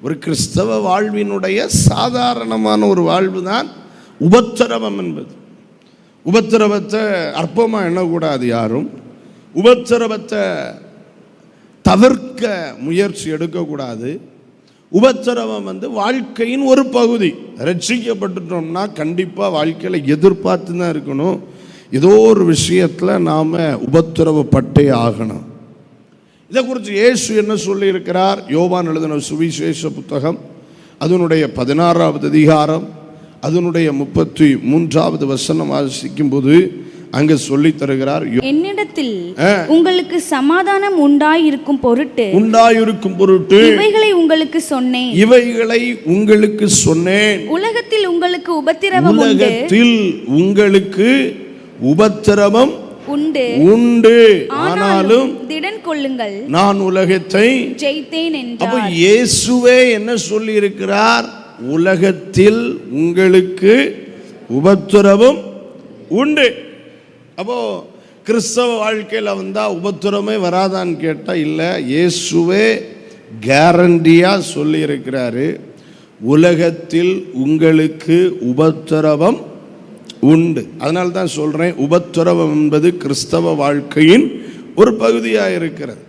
ஒரு கிறிஸ்தவ வாழ்வினுடைய சாதாரணமான ஒரு வாழ்வு தான் உபத்திரவம் என்பது. உபத்திரவத்தை அற்பமாக எண்ணக்கூடாது யாரும். உபத்திரவத்தை தவிர்க்க முயற்சி எடுக்கக்கூடாது. உபத்திரவம் வாழ்க்கையின் ஒரு பகுதி. ரட்சிக்கப்பட்டுட்டோம்னா கண்டிப்பாக வாழ்க்கையில் எதிர்பார்த்து தான் இருக்கணும். ஏதோ ஒரு விஷயத்தில் நாம் உபத்திரவப்பட்டே ஆகணும். இதை குறித்து இயேசு என்ன சொல்லியிருக்கிறார்? யோவான் எழுதின சுவிசேஷ புத்தகம் அதனுடைய 16வது அதிகாரம் அதனுடைய 33வது வசனம் வாசிக்கும் போது அங்க சொல்லி தருகிறார், என்னிடத்தில் உங்களுக்கு சமாதானம் உண்டாயிருக்கும் பொருட்டு இவைகளை உங்களுக்கு சொன்னேன். உலகத்தில் உங்களுக்கு உபத்திரவம் உண்டு, ஆனாலும் திடன் கொள்ளுங்கள், நான் உலகத்தை ஜெயித்தேன் என்றார். அப்ப இயேசுவே என்ன சொல்லி இருக்கிறார்? உலகத்தில் உங்களுக்கு உபத்திரவம் உண்டு. அப்போ கிறிஸ்தவ வாழ்க்கையில் வந்தால் உபத்திரமே வராதான்னு கேட்டால் இல்லை. இயேசுவே கேரண்டியாக சொல்லி இருக்கிறாரு, உலகத்தில் உங்களுக்கு உபத்திரவம் உண்டு. அதனால தான் சொல்கிறேன், உபத்திரவம் என்பது கிறிஸ்தவ வாழ்க்கையின் ஒரு பகுதியாக இருக்கிறது.